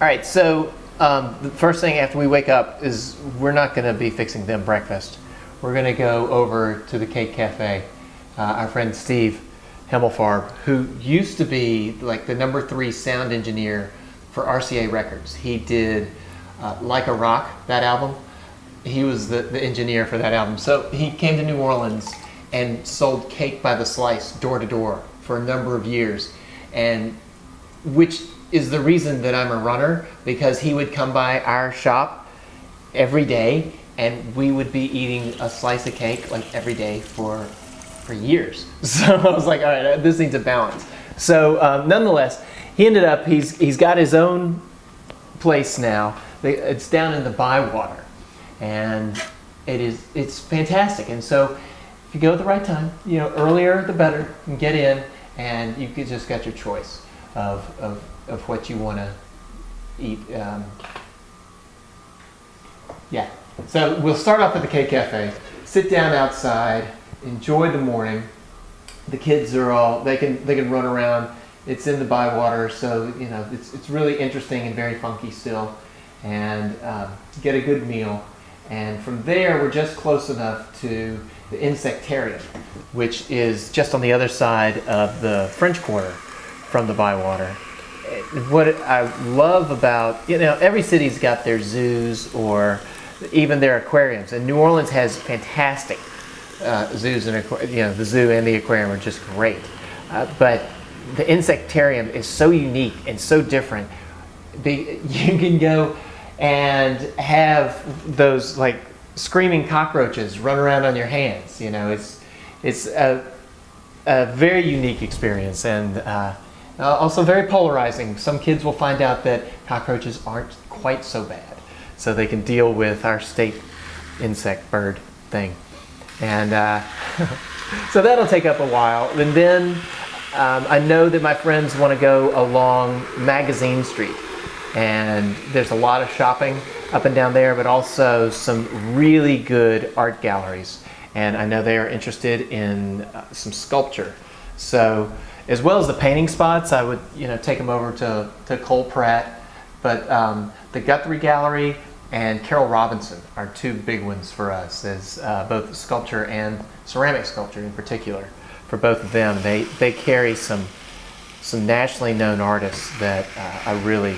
All right, so the first thing after we wake up is we're not going to be fixing them breakfast. We're going to go over to the Cake Cafe. Our friend Steve Himmelfarb, who used to be like the #3 sound engineer for RCA Records. He did Like a Rock, that album. He was the engineer for that album. So he came to New Orleans and sold cake by the slice, door to door, for a number of years. And which is the reason that I'm a runner, because he would come by our shop every day and we would be eating a slice of cake like every day for years. So I was like, all right, this needs a balance. So nonetheless, he ended up, he's got his own place now. It's down in the Bywater, and it's fantastic. And so if you go at the right time, earlier the better, you can get in and you just got your choice of what you want to eat. Yeah. So we'll start off at the Cake Cafe, sit down outside, enjoy the morning. The kids are all, they can run around. It's in the Bywater, so it's really interesting and very funky still, and get a good meal. And from there, we're just close enough to the Insectarium, which is just on the other side of the French Quarter from the Bywater. What I love about, every city's got their zoos or even their aquariums, and New Orleans has fantastic zoos and the zoo and the aquarium are just great. But the Insectarium is so unique and so different. You can go and have those like screaming cockroaches run around on your hands. It's a very unique experience, and also very polarizing. Some kids will find out that cockroaches aren't quite so bad, so they can deal with our state insect bird thing. And so that'll take up a while. And then I know that my friends want to go along Magazine Street, and there's a lot of shopping up and down there, but also some really good art galleries. And I know they are interested in some sculpture. So as well as the painting spots, I would take them over to Cole Pratt. But the Guthrie Gallery and Carol Robinson are two big ones for us, as both sculpture and ceramic sculpture in particular. For both of them, they carry some nationally known artists that I really,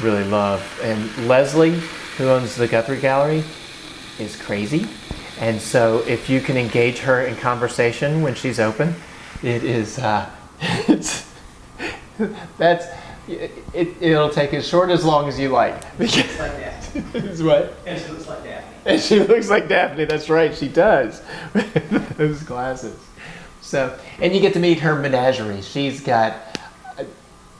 really love. And Leslie, who owns the Guthrie Gallery, is crazy. And so if you can engage her in conversation when she's open, it is it'll take as short as long as you like. She looks like Daphne. It's what? And she looks like Daphne. And she looks like Daphne. That's right, she does. With those glasses. So, and you get to meet her menagerie. She's got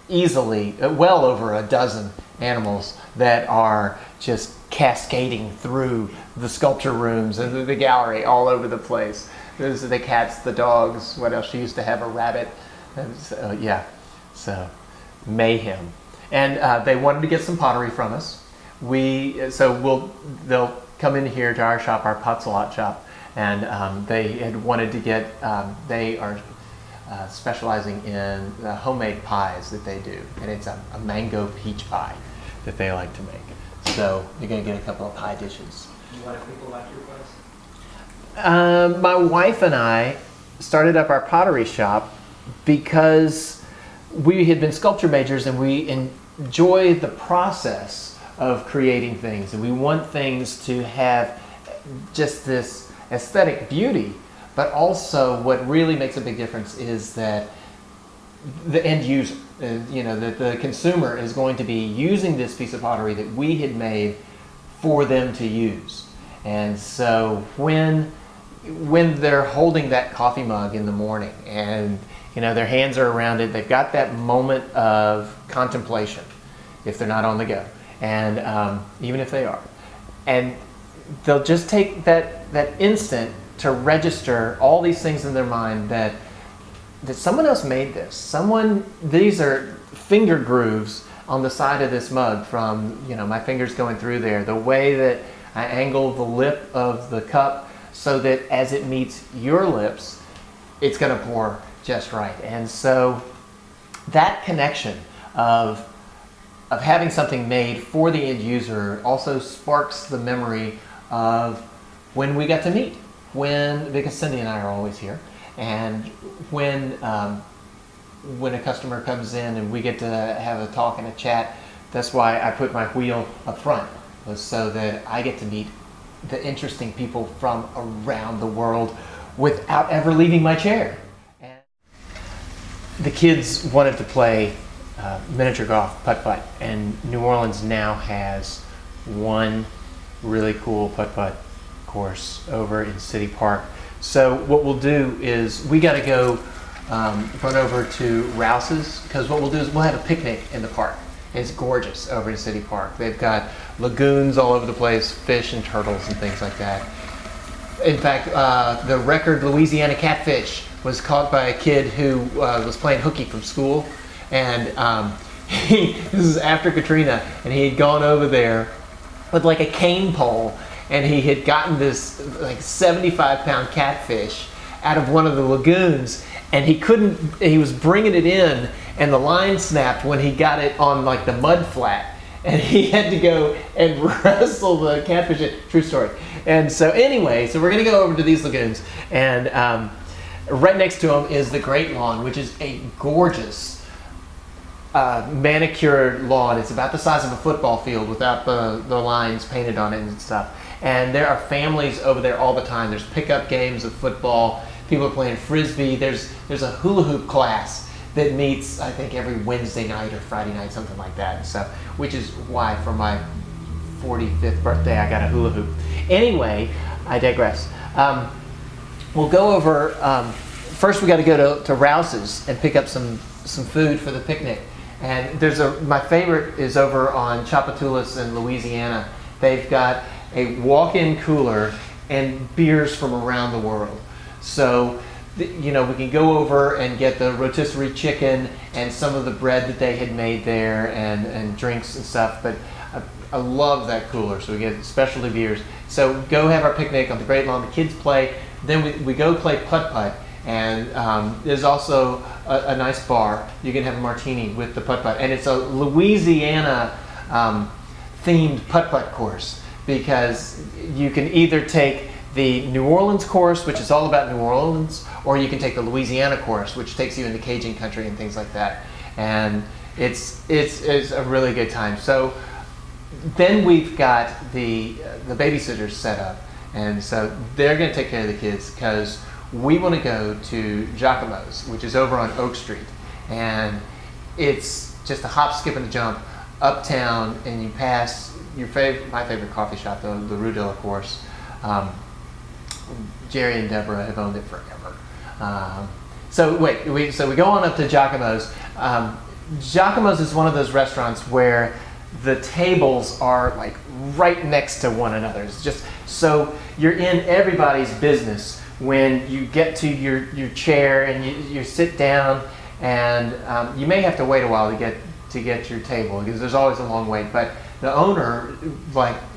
easily well over a dozen animals that are just cascading through the sculpture rooms and the gallery all over the place. Those are the cats, the dogs. What else? She used to have a rabbit. And so mayhem. And they wanted to get some pottery from us. They'll come in here to our shop, our potsalot shop, and they had wanted to get. They are specializing in the homemade pies that they do, and it's a mango peach pie that they like to make. So you're going to get a couple of pie dishes. A lot of people like your place? My wife and I started up our pottery shop because we had been sculpture majors and we enjoy the process of creating things, and we want things to have just this aesthetic beauty, but also what really makes a big difference is that the end user, that the consumer is going to be using this piece of pottery that we had made for them to use. And so when they're holding that coffee mug in the morning and their hands are around it, they've got that moment of contemplation if they're not on the go, and even if they are, and they'll just take that instant to register all these things in their mind that someone else made this. These are finger grooves on the side of this mug from my fingers going through there, the way that I angle the lip of the cup so that as it meets your lips, it's going to pour just right. And so that connection of of having something made for the end user also sparks the memory of when we got to meet. Because Cindy and I are always here, and when a customer comes in and we get to have a talk and a chat, that's why I put my wheel up front, was so that I get to meet the interesting people from around the world without ever leaving my chair. And the kids wanted to play miniature golf, putt-putt, and New Orleans now has one really cool putt-putt course over in City Park. So what we'll do is we got to go run over to Rouse's, because what we'll do is we'll have a picnic in the park. It's gorgeous over in City Park. They've got lagoons all over the place, fish and turtles and things like that. In fact, the record Louisiana catfish was caught by a kid who was playing hooky from school, and this is after Katrina, and he had gone over there with like a cane pole, and he had gotten this like 75-pound catfish out of one of the lagoons, and he was bringing it in, and the line snapped when he got it on like the mud flat, and he had to go and wrestle the catfish in. True story. And so anyway, so we're gonna go over to these lagoons, and right next to them is the Great Lawn, which is a gorgeous manicured lawn. It's about the size of a football field without the lines painted on it and stuff. And there are families over there all the time. There's pickup games of football. People are playing frisbee. There's a hula hoop class that meets, I think, every Wednesday night or Friday night, something like that. So, which is why for my 45th birthday I got a hula hoop. Anyway, I digress. We'll go over. First, we got to go to Rouse's and pick up some food for the picnic. And my favorite is over on Chapatoulas in Louisiana. They've got a walk-in cooler and beers from around the world. So, we can go over and get the rotisserie chicken and some of the bread that they had made there, and drinks and stuff. But I love that cooler, so we get specialty beers. So go have our picnic on the Great Lawn. The kids play. Then we go play putt-putt. And there's also a nice bar. You can have a martini with the putt-putt. And it's a Louisiana themed putt-putt course, because you can either take the New Orleans course, which is all about New Orleans, or you can take the Louisiana course, which takes you into Cajun country and things like that. And it's a really good time. So then we've got the babysitters set up. And so they're going to take care of the kids, because we want to go to Giacomo's, which is over on Oak Street. And it's just a hop, skip, and a jump uptown, and you pass my favorite coffee shop, the Rue de la Course. Jerry and Deborah have owned it forever. So we go on up to Giacomo's. Giacomo's is one of those restaurants where the tables are like right next to one another. It's just so you're in everybody's business when you get to your chair and you sit down, and you may have to wait a while to get your table, because there's always a long wait. But the owner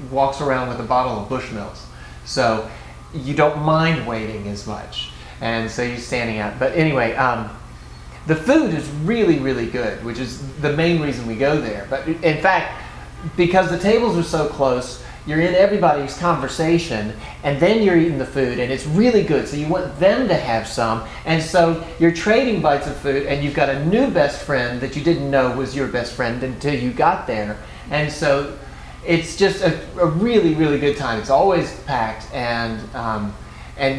walks around with a bottle of Bushmills, so you don't mind waiting as much, and so you're standing out. But anyway, the food is really, really good, which is the main reason we go there. But in fact, because the tables are so close, you're in everybody's conversation, and then you're eating the food, and it's really good. So you want them to have some, and so you're trading bites of food, and you've got a new best friend that you didn't know was your best friend until you got there. And so it's just a really, really good time. It's always packed, and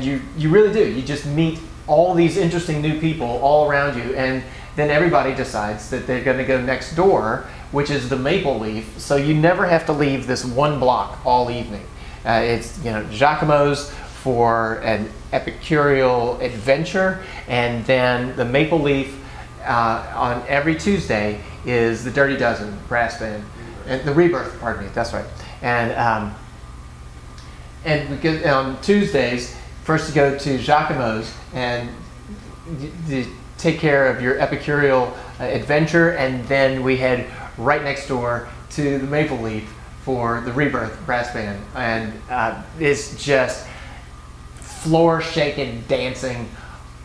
you really do. You just meet all these interesting new people all around you, and then everybody decides that they're going to go next door, which is the Maple Leaf. So you never have to leave this one block all evening. It's Giacomo's for an epicureal adventure, and then the Maple Leaf on every Tuesday is the Dirty Dozen brass band, and the Rebirth. Pardon me, that's right. And because on Tuesdays, first you go to Giacomo's and you take care of your epicureal adventure, and then we head right next door to the Maple Leaf for the Rebirth brass band, and it's just floor shaking, dancing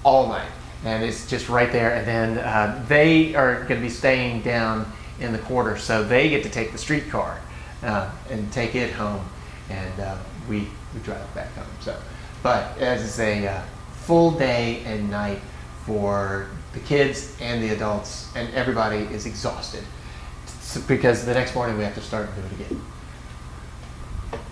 all night, and it's just right there. And then they are going to be staying down in the quarter, so they get to take the streetcar and take it home, and we drive back home. So, but as a full day and night for the kids and the adults, and everybody is exhausted because the next morning we have to start and do it again.